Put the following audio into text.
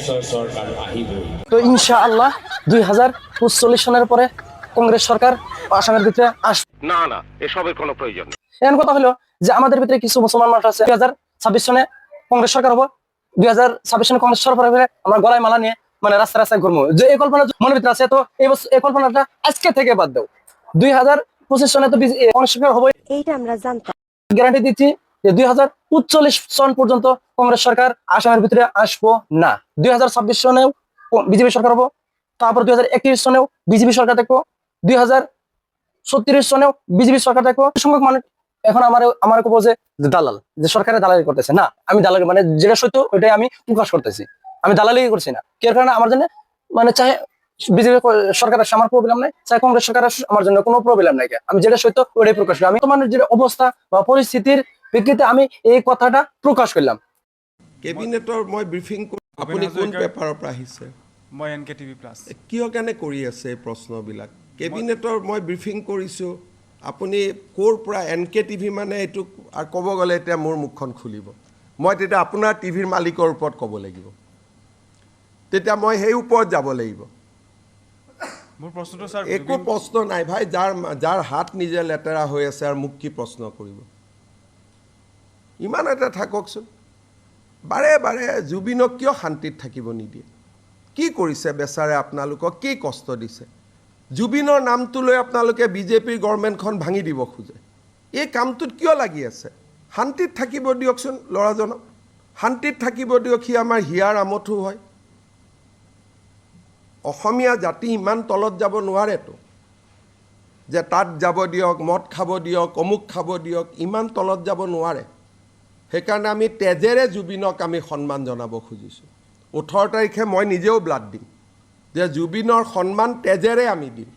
সরকার আহিবই তো ইনশাআল্লাহ 2045 সনের পরে কংগ্রেস সরকার আসামের ভিতরে আসবে না না এসবের কোনো প্রয়োজন নেই এখন কথা হলো যে আমাদের ভিতরে কিছু মুসলমান মানুষ আছে 2026 সনে কংগ্রেস সরকার হবো 2026 সনে কংগ্রেস সরকার হবে আমরা গলায় মালা নিয়ে মানে রাস্তা রাস্তায় ঘুরবো যে এই কল্পনা মনের ভিতরে আছে তো এই কল্পনাটা আজকে থেকে বাদ দাও 2025 সনে তো কংগ্রেস সরকার হবে এইটা আমরা জানতাম গ্যারান্টি দিচ্ছি যে 2045 সন পর্যন্ত কংগ্রেস সরকার আসামের ভিতরে আসবো না 2026 সনেও বিজেপি সরকার হবো তারপর 2031 সনেও বিজেপি সরকার দেখবো 2036 সনেও বিজেপি সরকার দেখবো সংখ্যক মানুষ এখন আমার কব যে দালাল যে সরকারের দালালি করতেছে না আমি দালালি মানে যেটা সত্য ওইটাই আমি প্রকাশ করতেছি আমি দালালি করছি না কি কারণে আমার জন্য মানে চাহে বিজেপি সরকারের আমার প্রবলেম নাই চাই কংগ্রেস সরকার আমার জন্য কোনো প্রবলেম নাই আমি যেটা সত্য ওইটাই প্রকাশ করি আমি তোমার যে অবস্থা বা পরিস্থিতির প্রেক্ষিতে আমি এই কথাটা প্রকাশ করলাম কেবিনেটৰ মই ব্ৰিফিং আপুনি কোন পেপাৰৰ পৰা আহিছে মই এনকে টিভি প্লাস কিয় কাৰণে কৰি আছে এই প্ৰশ্নবিলাক কেবিনেটৰ মই ব্ৰিফিং কৰিছোঁ আপুনি ক'ৰ পৰা এনকে টিভি মানে এইটো আৰু ক'ব গ'লে এতিয়া মোৰ মুখখন খুলিব মই তেতিয়া আপোনাৰ টিভিৰ মালিকৰ ওপৰত ক'ব লাগিব তেতিয়া মই সেই ওপৰত যাব লাগিব মোৰ প্ৰশ্নটো স্যাৰ একো প্ৰশ্ন নাই ভাই যাৰ হাত নিজে লেতেৰা হৈ আছে আৰু মোক কি প্ৰশ্ন কৰিব ইমান এটা থাককচোন বাৰে বাৰে জুবিনক কিয় শান্তিত থাকিব নিদিয়ে কি কৰিছে বেচাৰে আপোনালোকক কি কষ্ট দিছে জুবিনৰ নামটো লৈ আপোনালোকে বিজেপিৰ গভৰ্ণমেণ্টখন ভাঙি দিব খোজে এই কামটোত কিয় লাগি আছে শান্তিত থাকিব দিয়কচোন ল'ৰাজনক শান্তিত থাকিব দিয়ক সি আমাৰ হিয়াৰ আমঠু হয় অসমীয়া জাতি ইমান তলত যাব নোৱাৰেতো যে তাত যাব দিয়ক মদ খাব দিয়ক অমুক খাব দিয়ক ইমান তলত যাব নোৱাৰে সেইকাৰণে আমি তেজেৰে জুবিনক আমি সন্মান জনাব খুজিছোঁ 18 তাৰিখে মই নিজেও ব্লাড দিম যে জুবিনৰ সন্মান তেজেৰে আমি দিম